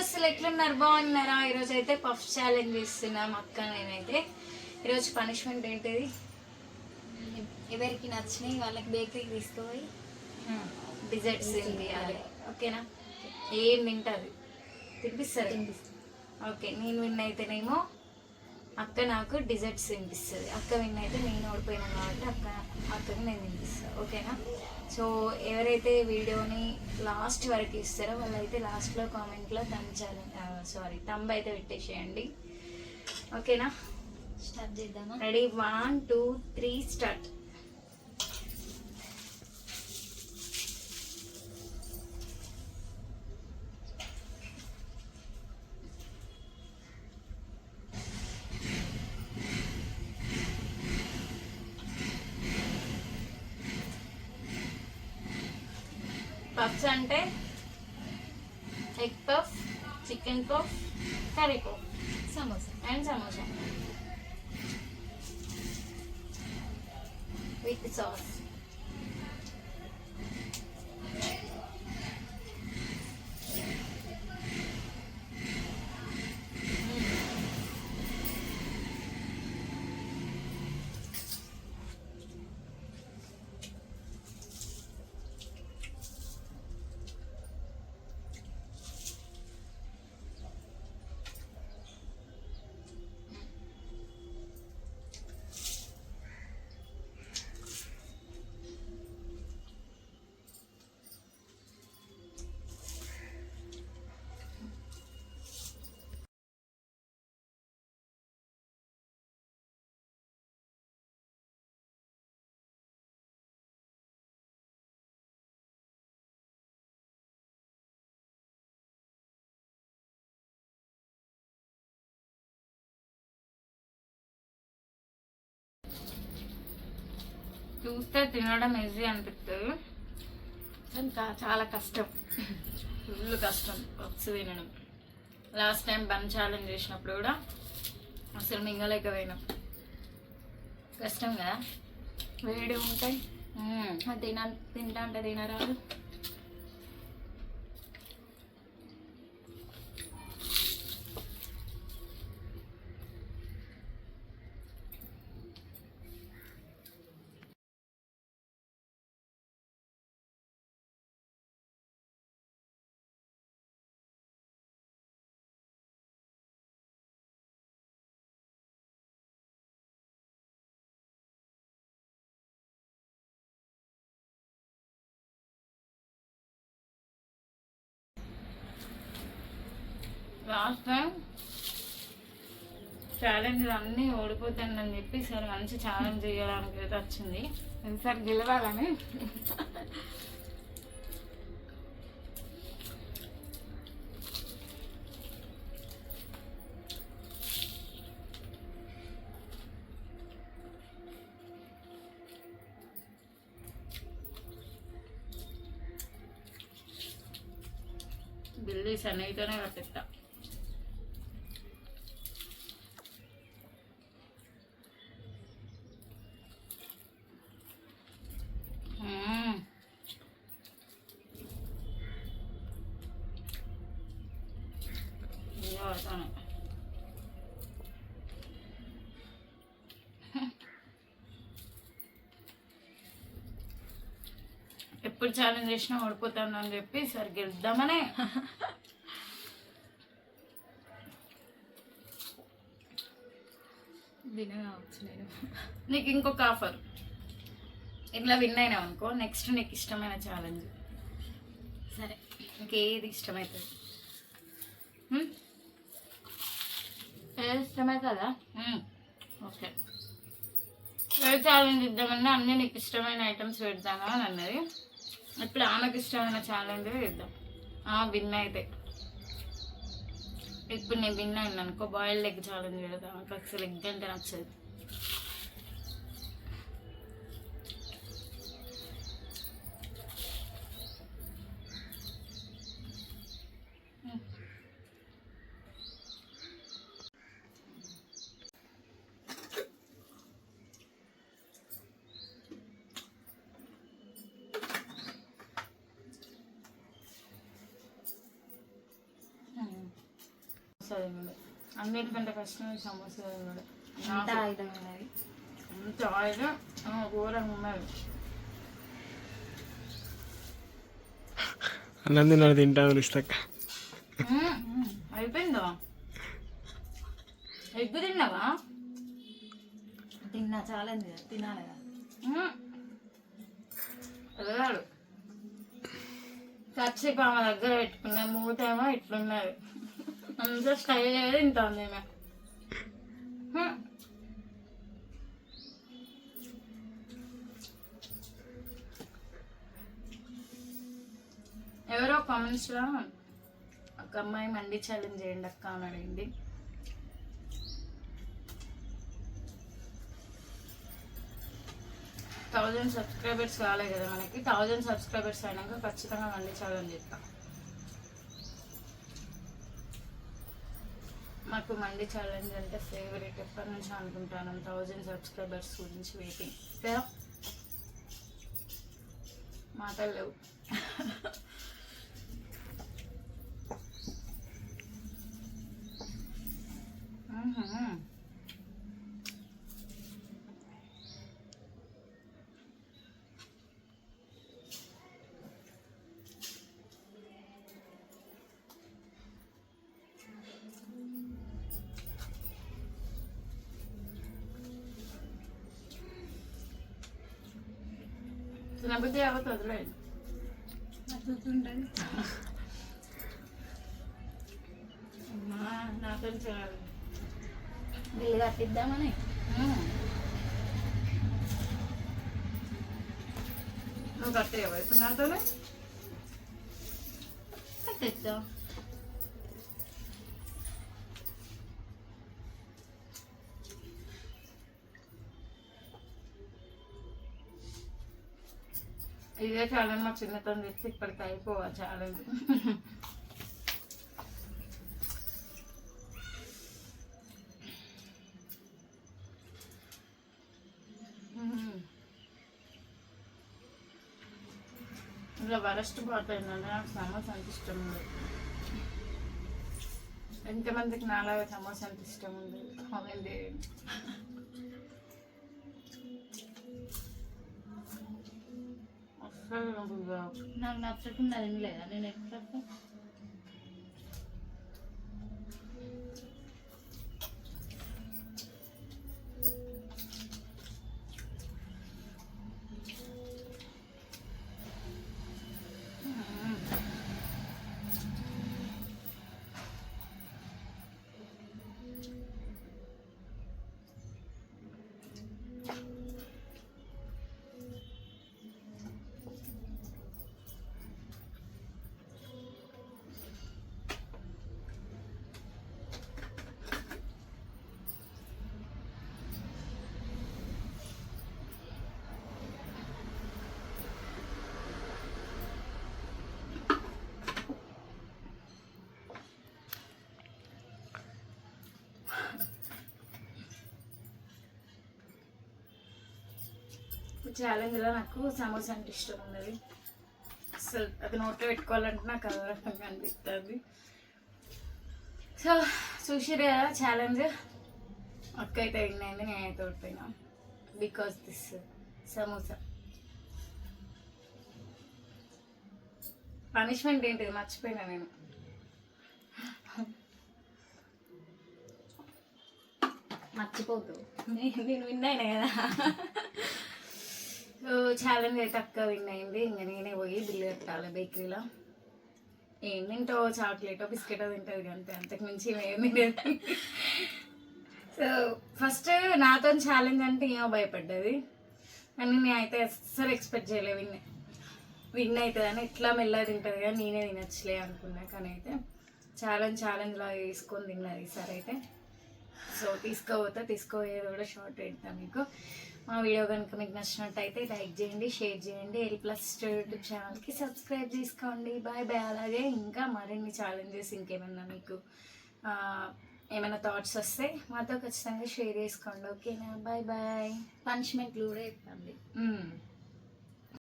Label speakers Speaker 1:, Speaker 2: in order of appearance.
Speaker 1: అసలు ఎట్లున్నారు, బాగున్నారా? ఈరోజు అయితే పఫ్ ఛాలెంజ్ చేస్తున్నాం అక్క నేనైతే. ఈరోజు పనిష్మెంట్ ఏంటిది, ఎవరికి నచ్చినాయి వాళ్ళకి బేకరీకి తీసుకుపోయి డిజర్ట్స్ తినిపించాలి. ఓకేనా? ఏం తింటుంది తినిపిస్తారు. ఓకే, నేను విన్ అయితేనేమో అక్క నాకు డిజర్ట్స్ తినిపిస్తుంది, అక్క విన్ అయితే నేను ఓడిపోయినా కాబట్టి అక్కకి నేను తినిపిస్తాను. ఓకేనా? సో ఎవరైతే వీడియోని లాస్ట్ వరకు ఇస్తారో వాళ్ళైతే లాస్ట్లో కామెంట్లో థంబ్ అయితే పెట్టేసేయండి. ఓకేనా? స్టార్ట్ చేద్దామా? Ready, 1 2 3 start. పఫ్స్ అంటే egg puff, chicken puff, curry puff, samosa with sauce. చూస్తే తినడం ఈజీ అనిపిస్తుంది, ఇంకా చాలా కష్టం, ఫుల్ కష్టం పప్స్ తినడం. లాస్ట్ టైం బన్ ఛాలెంజ్ చేసినప్పుడు కూడా అసలు మింగలేకపోయినాం. కష్టం కదా, వేడి ఉంటాయి, తింటా అంటే తినరాదు. లాస్ట్ టైం ఛాలెంజ్లు అన్నీ ఓడిపోతానని చెప్పి సరే మంచి ఛాలెంజ్ చేయడానికి అయితే వచ్చింది, ఈసారి గెలవాలని. బిల్లు సన్నీతోనే కట్టిస్తా. ఎప్పుడు ఛాలెంజ్ చేసినా ఓడిపోతాను అని చెప్పి సరి గెలుద్దామనే. నీకు ఇంకొక ఆఫర్, ఇట్లా విన్ అయినావు అనుకో, నెక్స్ట్ నీకు ఇష్టమైన ఛాలెంజ్. సరే, ఇంకేది ఇష్టమవుతుంది? ఏది ఇష్టమవుతుందా? ఓకే, ఏ ఛాలెంజ్ ఇద్దామన్నా అన్నీ నీకు ఇష్టమైన ఐటమ్స్ పెడతాను అని అన్నది. ఇప్పుడు ఆమెకు ఇష్టమైన ఛాలెంజ్ ఇద్దాం, విన్ అయితే. ఇప్పుడు నేను విన్ అయినా అనుకో, బాయిల్డ్ ఎగ్ ఛాలెంజ్ పెడతాను. నాకు అసలు ఎగ్ అంటే నచ్చదు.
Speaker 2: సమోసా తినడు. అన్నిటికంటే కష్టం సమోసా తినడు.
Speaker 1: అంత ఆయుధం ఉన్నది,
Speaker 2: అంత ఆయిల్ ఘోరంగా ఉన్నది.
Speaker 3: అన్నం తిన్నాడు తింటాను ఇస్తాక
Speaker 2: అయిపోయిందా? ఎగ్ తిన్నావా?
Speaker 1: తిన్నా, చాలా తినాలి కదా.
Speaker 2: వెళ్ళాడు కచ్చిపు ఆమె దగ్గర పెట్టుకున్నా, మూతేమో ఇట్లున్నది. అంత స్టైల్ అయ్యేది తింటాను ఈమె. ఎవరో కామెంట్స్లో ఒక అమ్మాయి మండి ఛాలెంజ్ చేయండి అక్క అని అడిగింది. థౌజండ్ సబ్స్క్రైబర్స్ కాలే కదా మనకి. 1000 సబ్స్క్రైబర్స్ అయినాక ఖచ్చితంగా మండి ఛాలెంజ్ చేస్తాం. మాకు మండి ఛాలెంజ్ అంటే ఫేవరెట్, ఎప్పటి నుంచి అనుకుంటాను. 1000 సబ్స్క్రైబర్స్ గురించి వెయిటింగ్ కదా. మాటలు లేవు. తినబుద్ధి అవత్ వదిలేదు
Speaker 1: అట్లుంటుంది.
Speaker 2: నాతో చేయాలి.
Speaker 1: బిల్లు కట్టిద్దామని
Speaker 2: నువ్వు కట్టేయవా ఇప్పుడు నాతోనే?
Speaker 1: కట్టిద్దా.
Speaker 2: ఇదే ఛాలెంజ్ మా చిన్నతనం తెచ్చి ఇప్పటికి అయిపోవా ఛాలెంజ్. ఇలా వరస్ట్ పాట ఏంటంటే నాకు సమోసా అంత ఇష్టం ఉంది. ఎంతమందికి నాలాగా సమోసా అంత ఇష్టం ఉంది కామెంట్ చేయండి. అస్సలు
Speaker 1: నాకు నచ్చకుండా తినలేదా నేను ఎక్కడ.
Speaker 2: ఛాలెంజ్లో నాకు సమోసా అంటే ఇష్టం ఉన్నది. అసలు అది నోట్లో పెట్టుకోవాలంటే నాకు అదొరకంగా అనిపిస్తుంది. సో చూసిరు కదా ఛాలెంజ్. అక్క అయితే విన్ అయింది, నేనైతే ఓడిపోయినా బికాస్ దిస్ సమోసా. పనిష్మెంట్ ఏంటిది మర్చిపోయినా నేను.
Speaker 1: మర్చిపోతావు.
Speaker 2: నేను విన్ అయినా కదా. ఛాలెంజ్ అయితే అక్క విన్ అయింది. ఇంకా నేనే పోయి బిల్లు కట్టాలి బేకరీలో. ఏం తింటావో, చాక్లెటో బిస్కెటో తింటుంది అంతే, అంతకు మించి ఏం తింటుంది. సో ఫస్ట్ నాతో ఛాలెంజ్ అంటే ఏమో భయపడ్డది, కానీ నేనైతే అస్సలు ఎక్స్పెక్ట్ చేయలే విన్ అవుతుందని. ఎట్లా మెల్లగా తింటుంది కానీ నేనే తినచ్చులే అనుకున్నా, కానీ అయితే ఛాలెంజ్లా తీసుకొని తిన్నది ఈసారి అయితే. సో తీసుకోపోయేది కూడా షార్ట్ పెడతాను మీకు. మా వీడియో కనుక మీకు నచ్చినట్టయితే లైక్ చేయండి, షేర్ చేయండి. ఎల్ ప్లస్ యూట్యూబ్ ఛానల్కి సబ్స్క్రైబ్ చేసుకోండి. Bye bye. అలాగే ఇంకా మరిన్ని ఛాలెంజెస్ ఇంకేమన్నా మీకు ఏమైనా థాట్స్ వస్తే మాతో ఖచ్చితంగా షేర్ చేసుకోండి. ఓకేనా? Bye bye.
Speaker 1: పనిష్మెంట్లు కూడా చెప్పండి.